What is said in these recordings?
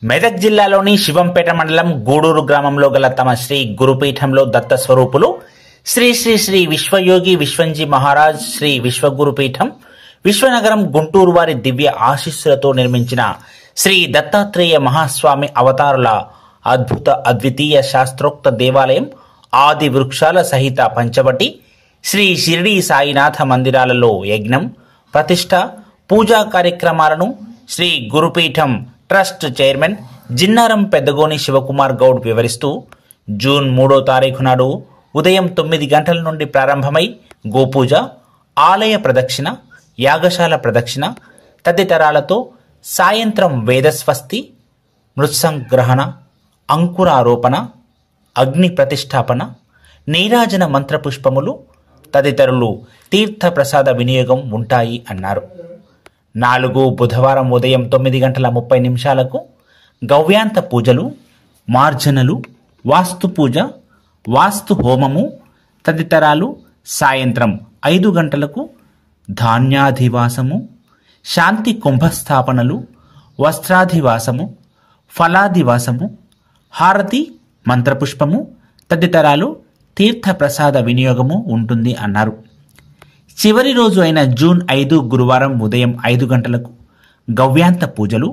మెదక్ జిల్లాలోని శివంపేట మండలం గూడూరు గ్రామంలో గల తమ శ్రీ గురుపీఠంలో దత్త స్వరూపులు శ్రీ శ్రీ శ్రీ విశ్వయోగి విశ్వంజీ మహారాజ్ శ్రీ విశ్వగురుపీఠం విశ్వనగరం గుంటూరు వారి దివ్య ఆశీస్సులతో నిర్మించిన శ్రీ దత్తాత్రేయ మహాస్వామి అవతారుల అద్భుత అద్వితీయ శాస్త్రోక్త దేవాలయం ఆది వృక్షాల సహిత పంచవటి శ్రీ షిరిడి సాయినాథ మందిరాలలో యజ్ఞం ప్రతిష్ఠ పూజా కార్యక్రమాలను శ్రీ గురుపీఠం ట్రస్ట్ చైర్మన్ జిన్నారం పెద్దగోని శివకుమార్ గౌడ్ వివరిస్తూ జూన్ 3వ తారీఖు నాడు ఉదయం 9 గంటల నుండి ప్రారంభమై గోపూజ, ఆలయ ప్రదక్షిణ, యాగశాల ప్రదక్షిణ తదితరాలతో సాయంత్రం వేదస్వస్తి, మృత్సంగ్రహణ, అంకురారోపణ, అగ్ని ప్రతిష్టాపన, నీరాజన మంత్రపుష్పములు తదితరులు తీర్థ ప్రసాద వినియోగం ఉంటాయి అన్నారు. 4 బుధవారం ఉదయం 9:30 గవ్యాంత పూజలు, మార్జనలు, వాస్తు పూజ, వాస్తు హోమము తదితరాలు. సాయంత్రం 5 గంటలకు ధాన్యాధివాసము, శాంతి కుంభస్థాపనలు, వస్త్రాధివాసము, ఫలాధివాసము, హారతి, మంత్రపుష్పము తదితరాలు తీర్థ ప్రసాద వినియోగము ఉంటుంది అన్నారు. చివరి రోజు అయిన జూన్ 5 గురువారం ఉదయం 5 గంటలకు గవ్యాంత పూజలు,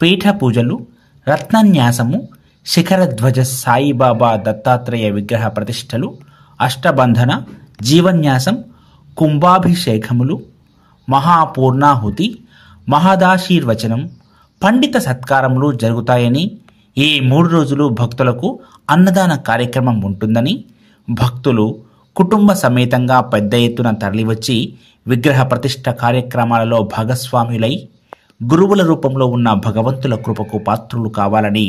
పీఠ పూజలు, రత్నన్యాసము, శిఖరధ్వజ సాయిబాబా దత్తాత్రేయ విగ్రహ ప్రతిష్టలు, అష్టబంధన, జీవన్యాసం, కుంభాభిషేకములు, మహాపూర్ణాహుతి, మహదాశీర్వచనం, పండిత సత్కారములు జరుగుతాయని, ఈ 3 రోజులు భక్తులకు అన్నదాన కార్యక్రమం ఉంటుందని, భక్తులు కుటుంబ సమేతంగా పెద్ద ఎత్తున తరలివచ్చి విగ్రహ ప్రతిష్ఠ కార్యక్రమాలలో భాగస్వాములై గురువుల రూపంలో ఉన్న భగవంతుల కృపకు పాత్రులు కావాలని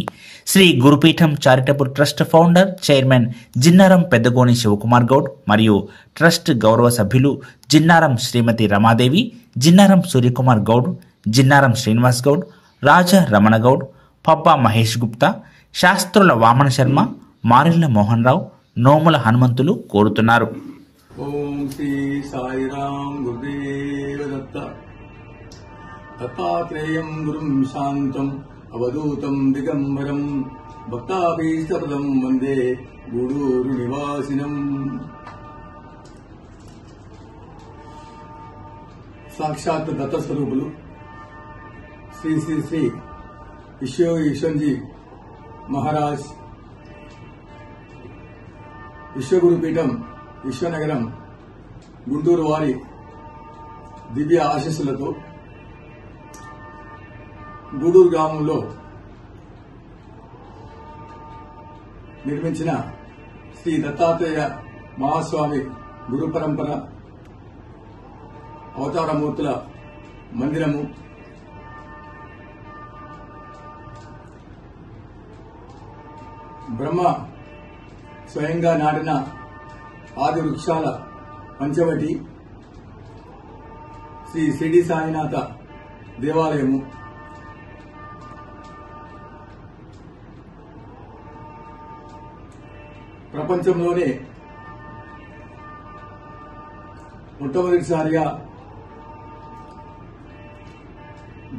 Shri Gurupeetham charitable trust founder chairman Jinnaram Peddagoni Shivakumar Goud మరియు ట్రస్ట్ గౌరవ సభ్యులు జిన్నారం శ్రీమతి రమాదేవి, జిన్నారం సూర్యకుమార్ గౌడ్, జిన్నారం శ్రీనివాస్ గౌడ్, రాజా రమణ గౌడ్, పబ్బా మహేష్ గుప్తా, శాస్త్రుల వామన శర్మ, మారెళ్ల మోహన్ రావు, నోముల హనుమంతులు కోరుతున్నారు. ఓం శ్రీ సాయిరాం గురుదేవ దత్త. దత్తాత్రేయం గురుం శాంతం అవధూతం దిగంబరం భక్తాభీష్టప్రదం వందే గూడూరు నివాసినం. సాక్షాత్ దత్త స్వరూపులు శ్రీ శ్రీ శ్రీ విశ్వయోగి విశ్వంజీ మహారాజ్ విశ్వగురుపీఠం విశ్వనగరం గుంటూరు వారి దివ్య ఆశీస్సులతో గూడూరు గ్రామంలో నిర్మించిన శ్రీ దత్తాత్రేయ మహాస్వామి గురు పరంపర అవతారమూర్తుల మందిరము బ్రహ్మ స్వయంగా నాటిన ఆది వృక్షాల పంచవటి శ్రీ షిరిడి సాయినాథ దేవాలయము ప్రపంచంలోనే మొట్టమొదటిసారిగా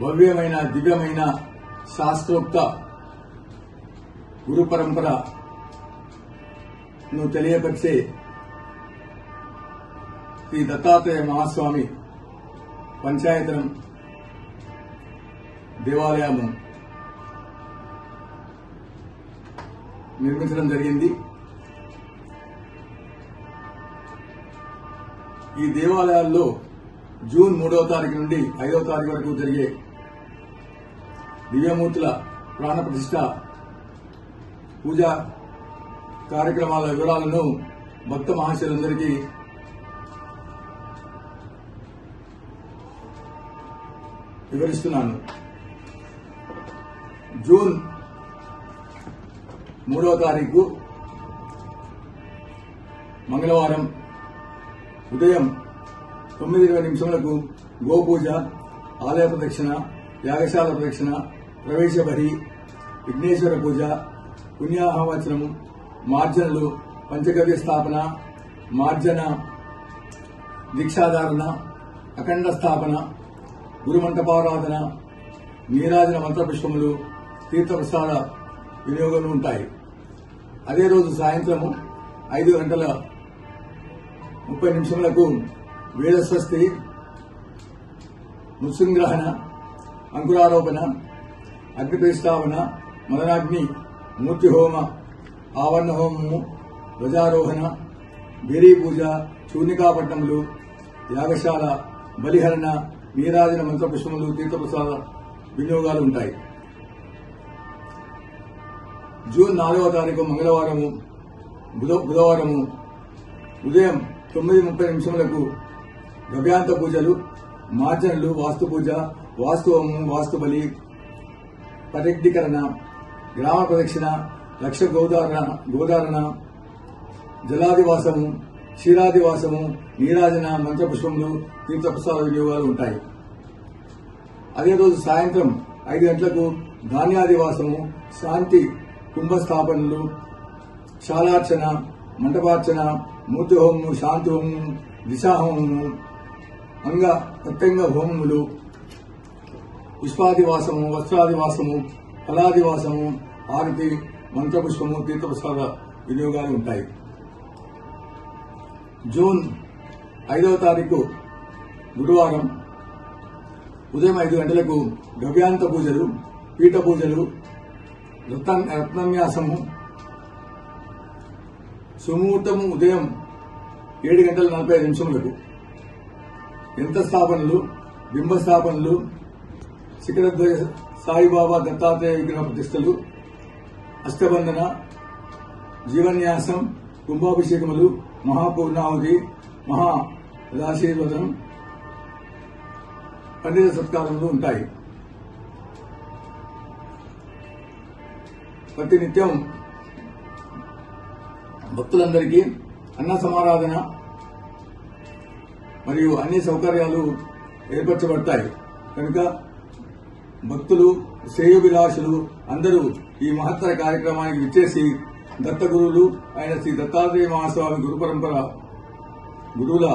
భవ్యమైన దివ్యమైన శాస్త్రోక్త గురు పరంపరను తెలియపరిచే శ్రీ దత్తాత్రేయ మహాస్వామి పంచాయతనం దేవాలయము నిర్మించడం జరిగింది. ఈ దేవాలయాల్లో జూన్ 3వ తారీఖు నుండి 5వ తారీఖు వరకు జరిగే దివ్యమూర్తుల ప్రాణ ప్రతిష్ఠ పూజా కార్యక్రమాల వివరాలను భక్త మహాశయులందరికీ వివరిస్తున్నాను. జూన్ 3వ తారీఖు మంగళవారం ఉదయం 9:20 గోపూజ, ఆలయ ప్రదక్షిణ, యాగశాల ప్రదక్షిణ, ప్రవేశబలి, విఘ్నేశ్వర పూజ, పుణ్యాహవచనము, మార్జనలు, పంచగవ్య స్థాపన, మార్జన దీక్షాధారణ, అఖండ స్థాపన, గురుమంటపారాధన, నీరాజన మంత్రపుష్పములు, తీర్థప్రసాద వినియోగాలు ఉంటాయి. అదే రోజు సాయంత్రము 5:30 వేదస్వస్తి, మృత్యుంగ్రహణ, అంకురారోపణ, అగ్నిప్రతిష్ఠాపన, మదనాగ్ని, మూర్తి హోమ, ఆవరణ హోమము, ధ్వజారోహణ, బేరీ పూజ, చూర్ణికాపట్నములు, యాగశాల, బలిహరణ, నీరాజన మంత్రపుష్పములు, తీర్థప్రసాద వినియోగాలు ఉంటాయి. జూన్ 4వ తారీఖు మంగళవారము, బుధవారము ఉదయం 9:30 గవ్యాంత పూజలు, మార్జనలు, వాస్తు పూజ, వాస్తు హోమం, వాస్తు బలి, పరిగ్ధీకరణ, గ్రామ ప్రదక్షిణ, లక్ష గోదారణ, జలాదివాసము, క్షీరాదివాసము, నీరాజన మంత్రపుష్పములు, తీర్థప్రసాద వినియోగాలు ఉంటాయి. అదే రోజు సాయంత్రం 5 గంటలకు ధాన్యాదివాసము, శాంతి కుంభస్థాపనలు, శాలార్చన, మంటపార్చన, మూర్తి హోమము, శాంతి హోమము, దిశాహోమము, అంగ ప్రత్యంగ హోమములు, పుష్పాదివాసము, వస్త్రాదివాసము, ఫలాదివాసము, హారతి, మంత్రపుష్పము, తీర్థప్రసాద వినియోగాలు ఉంటాయి. జూన్ 5వ తారీఖు గురువారం ఉదయం 5 గంటలకు గవ్యాంత పూజలు, పీఠ పూజలు, రత్నన్యాసము, సుముహూర్తము ఉదయం 7:45 యంత్రస్థాపనలు, బింబస్థాపనలు, శిఖరద్వయ సాయిబాబా దత్తాత్రేయ విగ్రహ ప్రతిష్టలు, అష్టబంధన, జీవన్యాసం, కుంభాభిషేకములు, మహాపూర్ణాహుతి, మహారాశీర్వదనం, పండిత సత్కారములు ఉంటాయి. ప్రతినిత్యం భక్తులందరికీ అన్న సమారాధన మరియు అన్ని సౌకర్యాలు ఏర్పరచబడతాయి. కనుక భక్తులు, శ్రేయోభిలాషులు అందరూ ఈ మహత్తర కార్యక్రమానికి విచ్చేసి దత్తగురువులు అయిన శ్రీ దత్తాత్రేయ మహాస్వామి గురు పరంపర గురువుల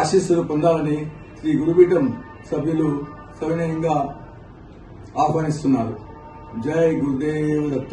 ఆశీస్సులు పొందాలని శ్రీ గురుపీఠం సభ్యులు సవినయంగా ఆహ్వానిస్తున్నారు. జై గురుదేవ్ దత్త.